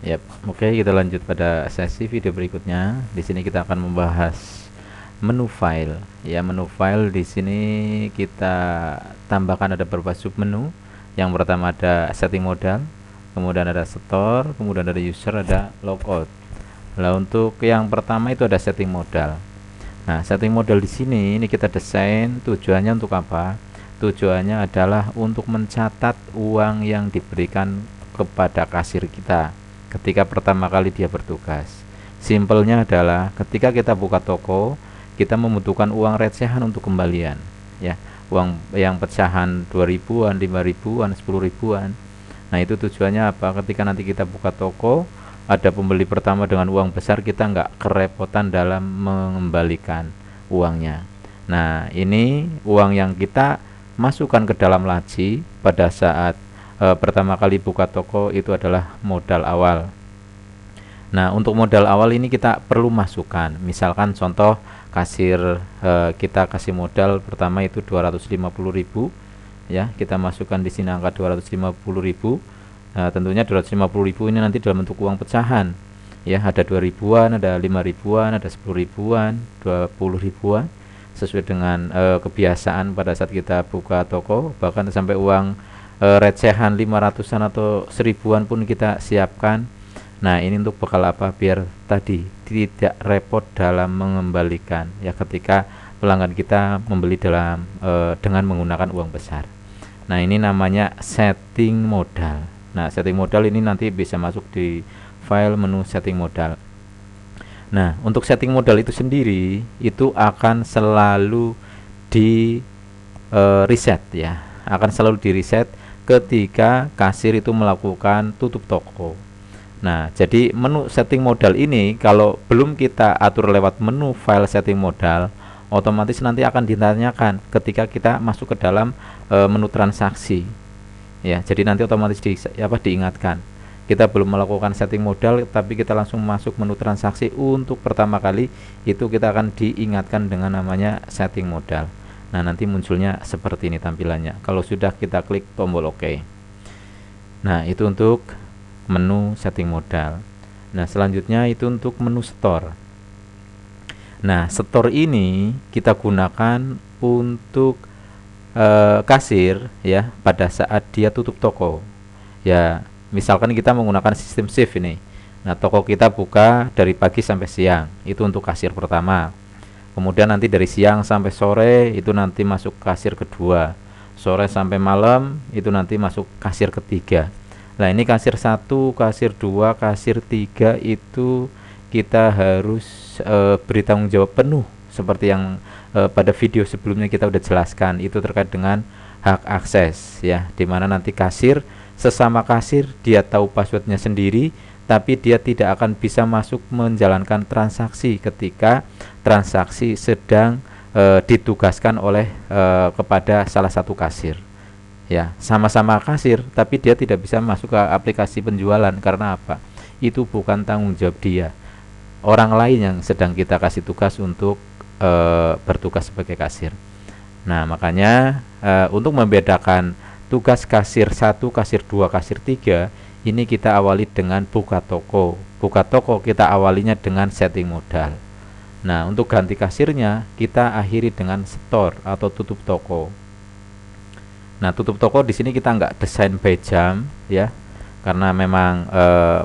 Yap, oke, kita lanjut pada sesi video berikutnya. Di sini kita akan membahas menu file. Ya, menu file di sini kita tambahkan ada beberapa sub menu. Yang pertama ada setting modal, kemudian ada store, kemudian ada user, ada logout. Nah, untuk yang pertama itu ada setting modal. Nah, setting modal di sini ini kita desain tujuannya untuk apa? Tujuannya adalah untuk mencatat uang yang diberikan kepada kasir kita ketika pertama kali dia bertugas. Simpelnya adalah ketika kita buka toko, kita membutuhkan uang recehan untuk kembalian, ya. Uang yang pecahan 2000-an, 5000-an, 10.000-an. Nah, itu tujuannya apa? Ketika nanti kita buka toko, ada pembeli pertama dengan uang besar, kita nggak kerepotan dalam mengembalikan uangnya. Nah, ini uang yang kita masukkan ke dalam laci pada saat pertama kali buka toko, itu adalah modal awal. Nah, untuk modal awal ini kita perlu masukkan. Misalkan contoh kasir, kita kasih modal pertama itu 250.000, ya. Kita masukkan di sini angka 250.000. Nah, tentunya 250.000 ini nanti dalam bentuk uang pecahan. Ya, ada 2000-an, ada 5000-an, ada 10.000-an, 20.000-an, sesuai dengan kebiasaan pada saat kita buka toko. Bahkan sampai uang recehan 500-an atau 1000-an pun kita siapkan. Nah, ini untuk bekal apa? Biar tadi tidak repot dalam mengembalikan, ya, ketika pelanggan kita membeli dengan menggunakan uang besar. Nah, ini namanya setting modal. Nah, setting modal ini nanti bisa masuk di file menu setting modal. Nah, untuk setting modal itu sendiri itu akan selalu di reset, ya. Akan selalu di reset ketika kasir itu melakukan tutup toko. Nah, jadi menu setting modal ini kalau belum kita atur lewat menu file setting modal, otomatis nanti akan ditanyakan ketika kita masuk ke dalam menu transaksi. Ya, jadi nanti otomatis diingatkan. Kita belum melakukan setting modal, tapi kita langsung masuk menu transaksi untuk pertama kali, itu kita akan diingatkan dengan namanya setting modal. Nah, nanti munculnya seperti ini tampilannya kalau sudah kita klik tombol OK. Nah, itu untuk menu setting modal. Nah, selanjutnya itu untuk menu store. Nah, store ini kita gunakan untuk kasir, ya, pada saat dia tutup toko. Ya, misalkan kita menggunakan sistem shift ini. Nah, toko kita buka dari pagi sampai siang, itu untuk kasir pertama. Kemudian nanti dari siang sampai sore itu nanti masuk kasir kedua. Sore sampai malam itu nanti masuk kasir ketiga. Nah, ini kasir 1, kasir 2, kasir 3 itu kita harus beri tanggung jawab penuh seperti yang pada video sebelumnya kita udah jelaskan. Itu terkait dengan hak akses, ya, dimana nanti kasir, sesama kasir, dia tahu passwordnya sendiri, tapi dia tidak akan bisa masuk menjalankan transaksi ketika transaksi sedang ditugaskan oleh kepada salah satu kasir. Ya, sama-sama kasir, tapi dia tidak bisa masuk ke aplikasi penjualan. Karena apa? Itu bukan tanggung jawab dia. Orang lain yang sedang kita kasih tugas untuk bertugas sebagai kasir. Nah, makanya untuk membedakan tugas kasir 1, kasir 2, kasir 3, ini kita awali dengan buka toko. Buka toko kita awalinya dengan setting modal. Nah, untuk ganti kasirnya kita akhiri dengan store atau tutup toko. Nah, tutup toko di sini kita nggak desain by jam, ya, karena memang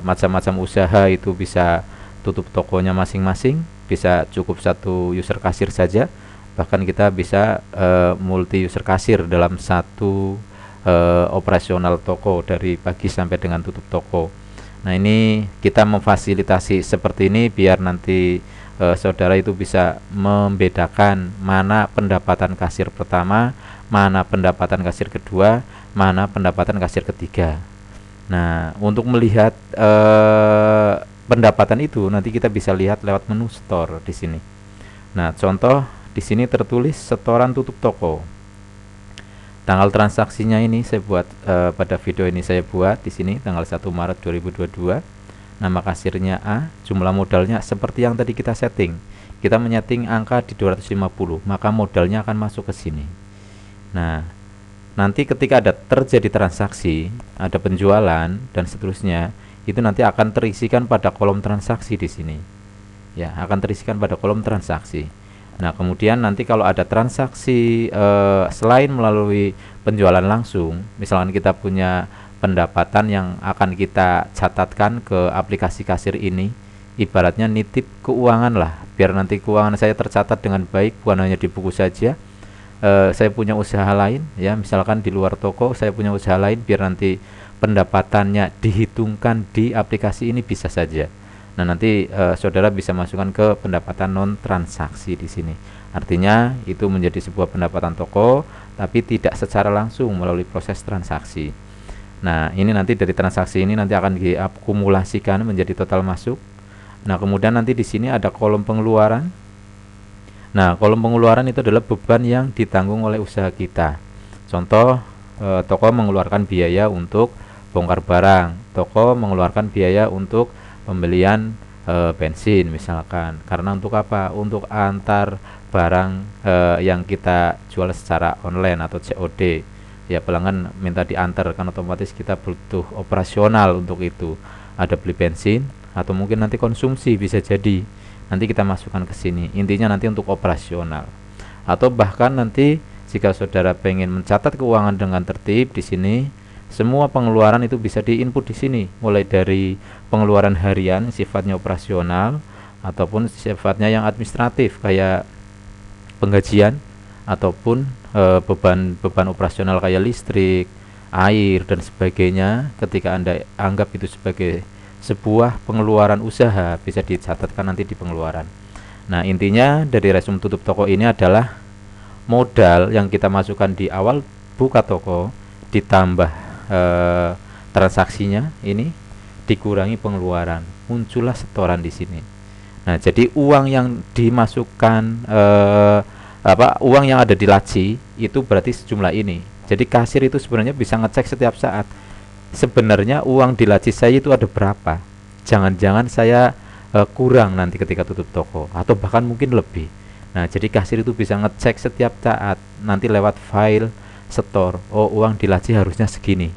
macam-macam usaha itu bisa tutup tokonya masing-masing, bisa cukup satu user kasir saja, bahkan kita bisa multi user kasir dalam satu operasional toko dari pagi sampai dengan tutup toko. Nah, ini kita memfasilitasi seperti ini biar nanti saudara itu bisa membedakan mana pendapatan kasir pertama, mana pendapatan kasir kedua, mana pendapatan kasir ketiga. Nah, untuk melihat pendapatan itu nanti kita bisa lihat lewat menu store di sini. Nah, contoh di sini tertulis setoran tutup toko. Tanggal transaksinya ini saya buat pada video ini saya buat di sini tanggal 1 Maret 2022. Nama kasirnya A, jumlah modalnya seperti yang tadi kita setting. Kita menyeting angka di 250, maka modalnya akan masuk ke sini. Nah, nanti ketika ada terjadi transaksi, ada penjualan dan seterusnya, itu nanti akan terisikan pada kolom transaksi di sini. Ya, akan terisikan pada kolom transaksi. Nah, kemudian nanti kalau ada transaksi selain melalui penjualan langsung, misalkan kita punya pendapatan yang akan kita catatkan ke aplikasi kasir ini, ibaratnya nitip keuangan lah, biar nanti keuangan saya tercatat dengan baik, bukan hanya di buku saja. Saya punya usaha lain, ya misalkan di luar toko saya punya usaha lain, biar nanti pendapatannya dihitungkan di aplikasi ini bisa saja. Nah, nanti saudara bisa masukkan ke pendapatan non transaksi di sini. Artinya itu menjadi sebuah pendapatan toko, tapi tidak secara langsung melalui proses transaksi. Nah, ini nanti dari transaksi ini nanti akan diakumulasikan menjadi total masuk. Nah, kemudian nanti di sini ada kolom pengeluaran. Nah, kolom pengeluaran itu adalah beban yang ditanggung oleh usaha kita. Contoh, toko mengeluarkan biaya untuk bongkar barang, toko mengeluarkan biaya untuk pembelian bensin misalkan. Karena untuk apa? Untuk antar barang yang kita jual secara online atau COD. Ya, pelanggan minta diantar, kan otomatis kita butuh operasional untuk itu. Ada beli bensin atau mungkin nanti konsumsi bisa jadi. Nanti kita masukkan ke sini. Intinya nanti untuk operasional. Atau bahkan nanti jika saudara pengen mencatat keuangan dengan tertib di sini, semua pengeluaran itu bisa diinput di sini, mulai dari pengeluaran harian sifatnya operasional ataupun sifatnya yang administratif kayak penggajian ataupun beban operasional kayak listrik, air dan sebagainya. Ketika Anda anggap itu sebagai sebuah pengeluaran usaha, bisa dicatatkan nanti di pengeluaran. Nah, intinya dari resume tutup toko ini adalah modal yang kita masukkan di awal buka toko ditambah transaksinya ini dikurangi pengeluaran, muncullah setoran di sini. Nah, jadi uang yang dimasukkan uang yang ada di laci itu berarti sejumlah ini. Jadi kasir itu sebenarnya bisa ngecek setiap saat, sebenarnya uang di laci saya itu ada berapa. Jangan-jangan saya kurang nanti ketika tutup toko, atau bahkan mungkin lebih. Nah, jadi kasir itu bisa ngecek setiap saat nanti lewat file setor. Oh, uang di laci harusnya segini.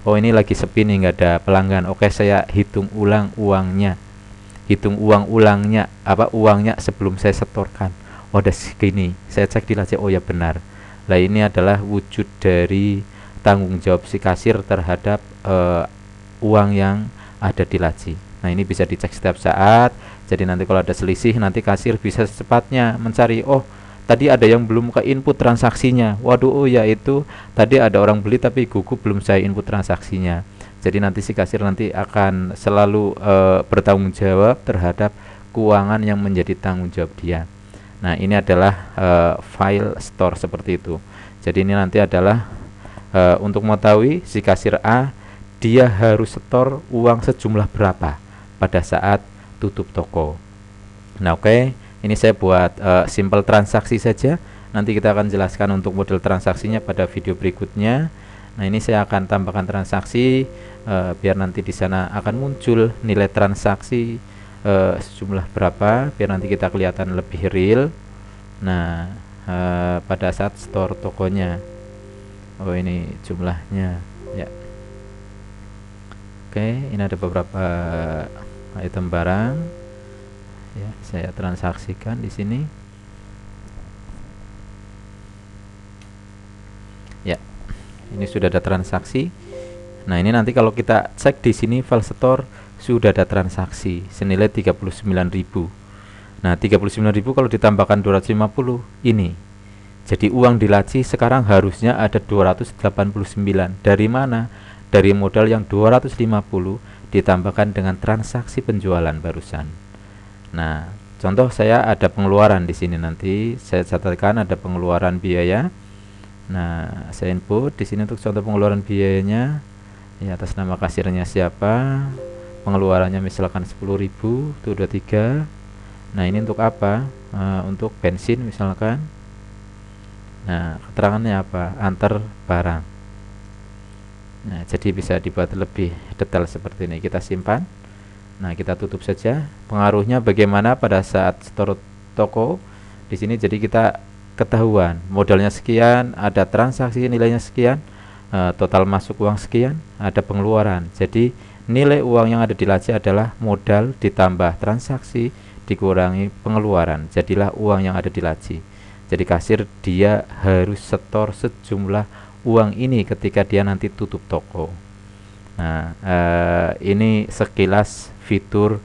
Oh, ini lagi sepi nih, nggak ada pelanggan. Oke, saya hitung ulang uangnya. Hitung uang ulangnya, uangnya sebelum saya setorkan. Oh, ada segini. Saya cek di laci. Oh ya, benar. Nah, ini adalah wujud dari tanggung jawab si kasir terhadap uang yang ada di laci. Nah, ini bisa dicek setiap saat. Jadi nanti kalau ada selisih, nanti kasir bisa secepatnya mencari, oh tadi ada yang belum ke input transaksinya. Waduh, oh ya itu tadi ada orang beli tapi gugup belum saya input transaksinya. Jadi nanti si kasir nanti akan selalu bertanggung jawab terhadap keuangan yang menjadi tanggung jawab dia. Nah, ini adalah file store seperti itu. Jadi ini nanti adalah untuk mengetahui si kasir A dia harus setor uang sejumlah berapa pada saat tutup toko. Nah, oke, ini saya buat simple transaksi saja. Nanti kita akan jelaskan untuk model transaksinya pada video berikutnya. Nah, ini saya akan tambahkan transaksi biar nanti di sana akan muncul nilai transaksi sejumlah berapa, biar nanti kita kelihatan lebih real. Nah, pada saat store tokonya. Oh, ini jumlahnya ya. Oke, ini ada beberapa item barang ya, saya transaksikan di sini ya. Ini sudah ada transaksi. Nah, ini nanti kalau kita cek di sini file store sudah ada transaksi senilai 39.000. Nah, 39.000 kalau ditambahkan 250 ini. Jadi uang di laci sekarang harusnya ada 289. Dari mana? Dari modal yang 250 ditambahkan dengan transaksi penjualan barusan. Nah, contoh saya ada pengeluaran di sini, nanti saya catatkan ada pengeluaran biaya. Nah, saya input di sini untuk contoh pengeluaran biayanya ya, atas nama kasirnya siapa, pengeluarannya misalkan 10.000 itu 23. Nah, ini untuk apa? Untuk bensin misalkan. Nah, keterangannya apa? Antar barang. Nah, jadi bisa dibuat lebih detail seperti ini. Kita simpan. Nah, kita tutup saja. Pengaruhnya bagaimana pada saat store toko di sini? Jadi kita ketahuan modalnya sekian, ada transaksi nilainya sekian, total masuk uang sekian, ada pengeluaran. Jadi nilai uang yang ada di laci adalah modal ditambah transaksi dikurangi pengeluaran, jadilah uang yang ada di laci. Jadi kasir dia harus setor sejumlah uang ini ketika dia nanti tutup toko. Nah, ini sekilas fitur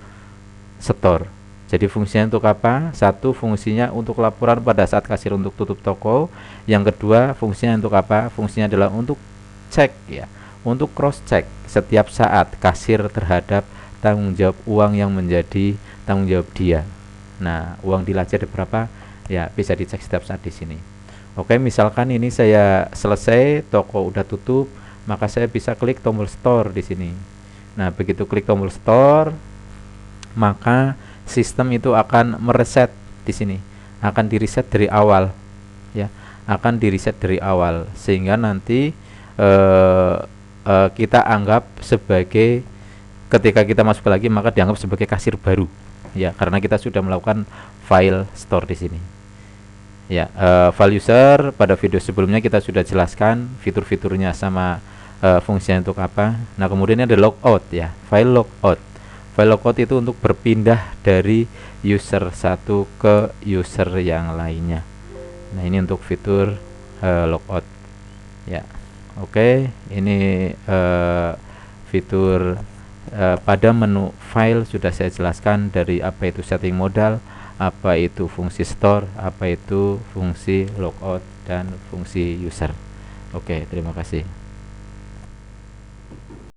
setor. Jadi fungsinya untuk apa? Satu, fungsinya untuk laporan pada saat kasir untuk tutup toko. Yang kedua, fungsinya untuk apa? Fungsinya adalah untuk cek ya, untuk cross check setiap saat kasir terhadap tanggung jawab uang yang menjadi tanggung jawab dia. Nah, uang di laci ada berapa? Ya, bisa dicek setiap saat di sini. Oke, misalkan ini saya selesai, toko udah tutup, maka saya bisa klik tombol store di sini. Nah, begitu klik tombol store, maka sistem itu akan mereset di sini, akan direset dari awal ya, akan direset dari awal sehingga nanti kita anggap sebagai, ketika kita masuk lagi maka dianggap sebagai kasir baru ya, karena kita sudah melakukan file store di sini ya. File user pada video sebelumnya kita sudah jelaskan fitur-fiturnya sama fungsinya untuk apa. Nah, kemudian ada logout ya, file logout. File logout itu untuk berpindah dari user satu ke user yang lainnya. Nah, ini untuk fitur logout ya. Oke, ini fitur pada menu file sudah saya jelaskan, dari apa itu setting modal, apa itu fungsi store, apa itu fungsi logout, dan fungsi user. Oke, terima kasih.